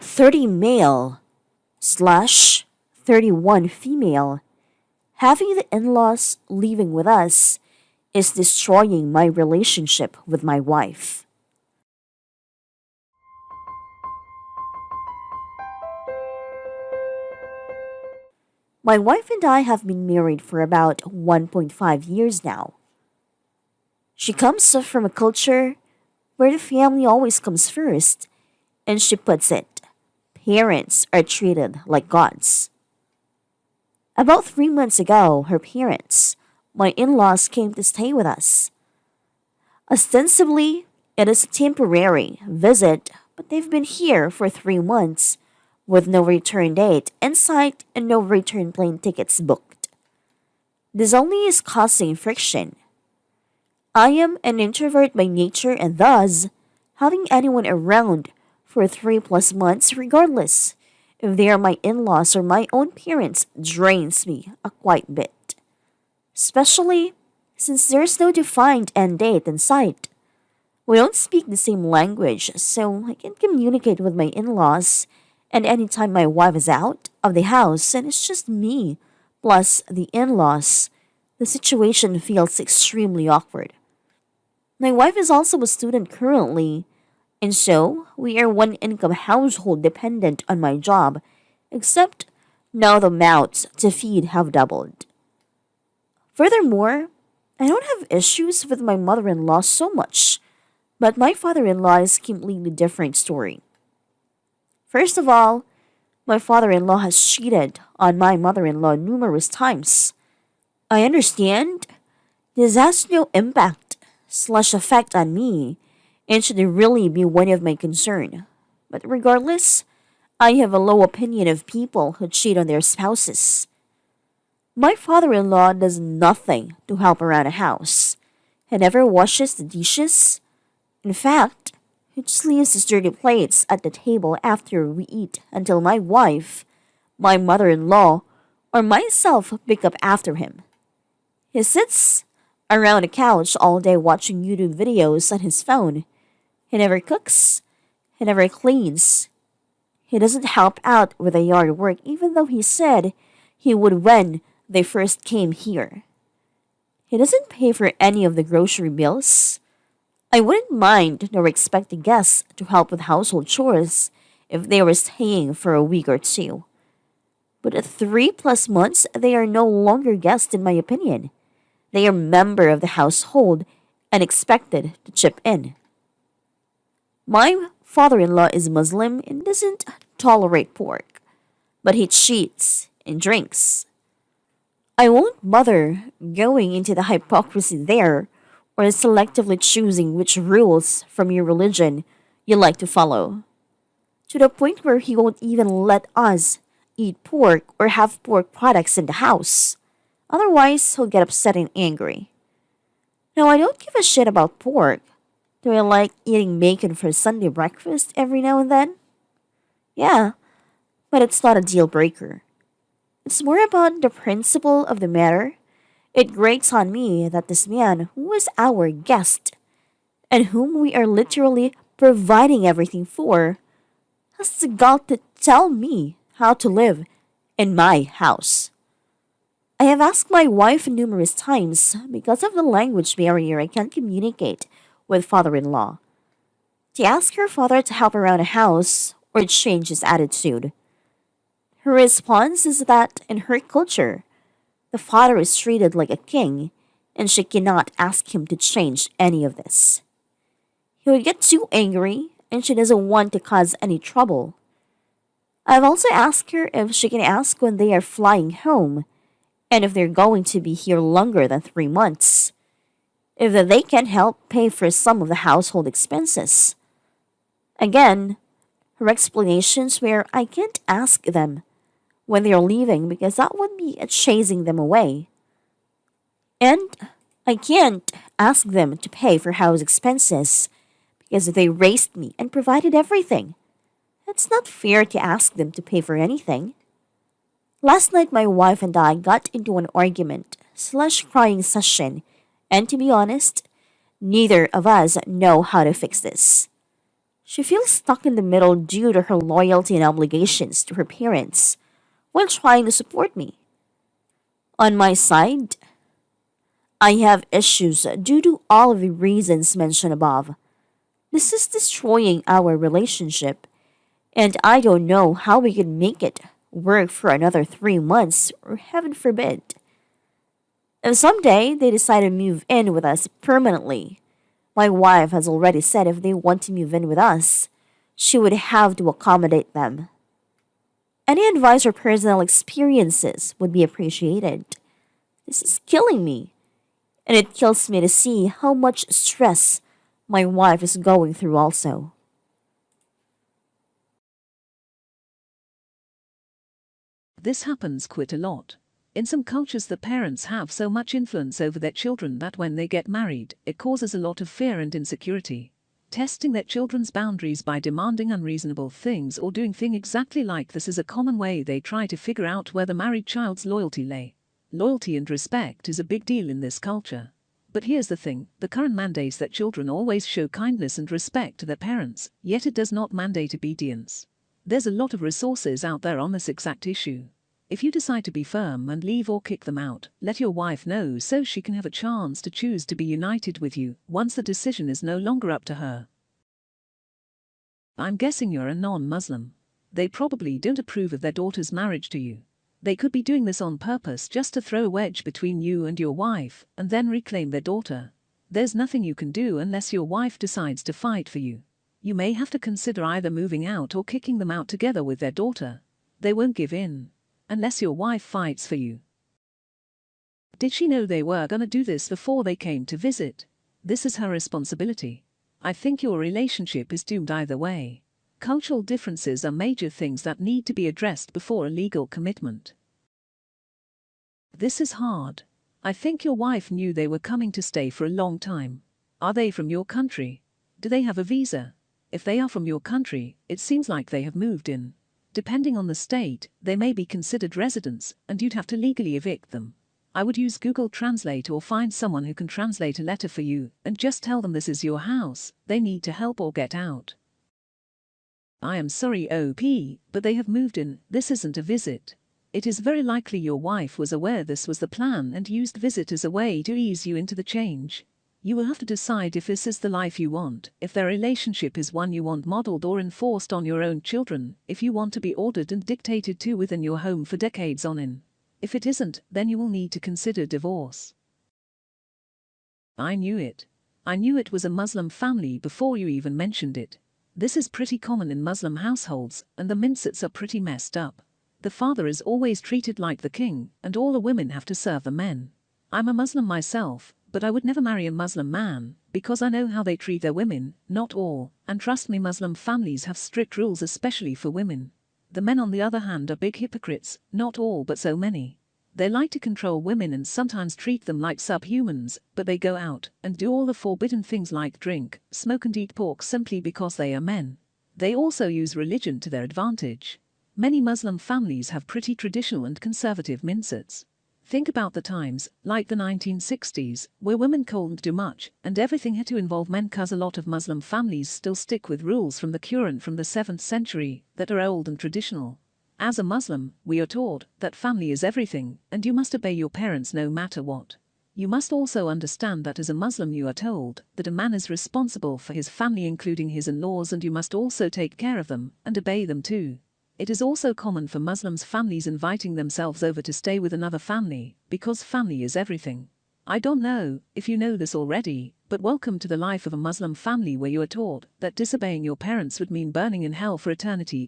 30 male slash 31 female. Having the in-laws living with us is destroying my relationship with my wife. My wife and I have been married for about 1.5 years now. She comes from a culture where the family always comes first, and she puts it, parents are treated like gods. About 3 months ago, her parents, my in-laws, came to stay with us. Ostensibly, it is a temporary visit, but they've been here for 3 months with no return date in sight and no return plane tickets booked. This only is causing friction. I am an introvert by nature and thus, having anyone around for 3+ months, regardless if they are my in-laws or my own parents, drains me a quite bit. Especially since there's no defined end date in sight. We don't speak the same language, so I can communicate with my in-laws, and anytime my wife is out of the house and it's just me plus the in-laws, the situation feels extremely awkward. My wife is also a student currently, and so we are one income household dependent on my job, except now the mouths to feed have doubled. Furthermore, I don't have issues with my mother-in-law so much, but my father-in-law is a completely different story. First of all, my father-in-law has cheated on my mother-in-law numerous times. I understand this has no impact slash effect on me and should really be one of my concern. But regardless, I have a low opinion of people who cheat on their spouses. My father-in-law does nothing to help around a house. He never washes the dishes. In fact, he just leaves his dirty plates at the table after we eat until my wife, my mother-in-law, or myself pick up after him. He sits around the couch all day watching YouTube videos on his phone. He never cooks. He never cleans. He doesn't help out with the yard work even though he said he would when they first came here. He doesn't pay for any of the grocery bills. I wouldn't mind nor expect the guests to help with household chores if they were staying for a week or two. But at 3+ months, they are no longer guests in my opinion. They are member of the household and expected to chip in. My father-in-law is Muslim and doesn't tolerate pork, but he cheats and drinks. I won't bother going into the hypocrisy there or selectively choosing which rules from your religion you like to follow, to the point where he won't even let us eat pork or have pork products in the house. Otherwise, he'll get upset and angry. Now, I don't give a shit about pork. Do I like eating bacon for Sunday breakfast every now and then? Yeah, but it's not a deal breaker. It's more about the principle of the matter. It grates on me that this man, who is our guest, and whom we are literally providing everything for, has the gall to tell me how to live in my house. I have asked my wife numerous times, because of the language barrier I can't communicate with father-in-law, to ask her father to help around the house or change his attitude. Her response is that in her culture, the father is treated like a king and she cannot ask him to change any of this. He would get too angry and she doesn't want to cause any trouble. I've also asked her if she can ask when they are flying home and if they're going to be here longer than 3 months. If they can help pay for some of the household expenses. Again, her explanations were I can't ask them when they're leaving because that would be chasing them away. And I can't ask them to pay for house expenses because they raised me and provided everything. It's not fair to ask them to pay for anything. Last night, my wife and I got into an argument slash crying session, and to be honest, neither of us know how to fix this. She feels stuck in the middle due to her loyalty and obligations to her parents while trying to support me. On my side, I have issues due to all of the reasons mentioned above. This is destroying our relationship, and I don't know how we can make it work for another 3 months, or heaven forbid. If someday they decide to move in with us permanently, my wife has already said if they want to move in with us, she would have to accommodate them. Any advice or personal experiences would be appreciated. This is killing me, and it kills me to see how much stress my wife is going through also. This happens quite a lot. In some cultures, the parents have so much influence over their children that when they get married, it causes a lot of fear and insecurity. Testing their children's boundaries by demanding unreasonable things or doing things exactly like this is a common way they try to figure out where the married child's loyalty lay. Loyalty and respect is a big deal in this culture. But here's the thing, the current mandates that children always show kindness and respect to their parents, yet it does not mandate obedience. There's a lot of resources out there on this exact issue. If you decide to be firm and leave or kick them out, let your wife know so she can have a chance to choose to be united with you once the decision is no longer up to her. I'm guessing you're a non-Muslim. They probably don't approve of their daughter's marriage to you. They could be doing this on purpose just to throw a wedge between you and your wife and then reclaim their daughter. There's nothing you can do unless your wife decides to fight for you. You may have to consider either moving out or kicking them out together with their daughter. They won't give in unless your wife fights for you. Did she know they were gonna do this before they came to visit? This is her responsibility. I think your relationship is doomed either way. Cultural differences are major things that need to be addressed before a legal commitment. This is hard. I think your wife knew they were coming to stay for a long time. Are they from your country? Do they have a visa? If they are from your country, it seems like they have moved in. Depending on the state, they may be considered residents, and you'd have to legally evict them. I would use Google Translate or find someone who can translate a letter for you, and just tell them this is your house, they need to help or get out. I am sorry OP, but they have moved in, this isn't a visit. It is very likely your wife was aware this was the plan and used visit as a way to ease you into the change. You will have to decide if this is the life you want, if their relationship is one you want modeled or enforced on your own children, if you want to be ordered and dictated to within your home for decades on end. If it isn't, then you will need to consider divorce. I knew it. I knew it was a Muslim family before you even mentioned it. This is pretty common in Muslim households, and the mindsets are pretty messed up. The father is always treated like the king, and all the women have to serve the men. I'm a Muslim myself, but I would never marry a Muslim man, because I know how they treat their women, not all, and trust me, Muslim families have strict rules especially for women. The men on the other hand are big hypocrites, not all but so many. They like to control women and sometimes treat them like subhumans, but they go out and do all the forbidden things like drink, smoke and eat pork simply because they are men. They also use religion to their advantage. Many Muslim families have pretty traditional and conservative mindsets. Think about the times, like the 1960s, where women couldn't do much, and everything had to involve men, cause a lot of Muslim families still stick with rules from the Quran from the 7th century that are old and traditional. As a Muslim, we are taught that family is everything, and you must obey your parents no matter what. You must also understand that as a Muslim you are told that a man is responsible for his family including his in-laws, and you must also take care of them and obey them too. It is also common for Muslims' families inviting themselves over to stay with another family, because family is everything. I don't know if you know this already, but welcome to the life of a Muslim family where you are taught that disobeying your parents would mean burning in hell for eternity.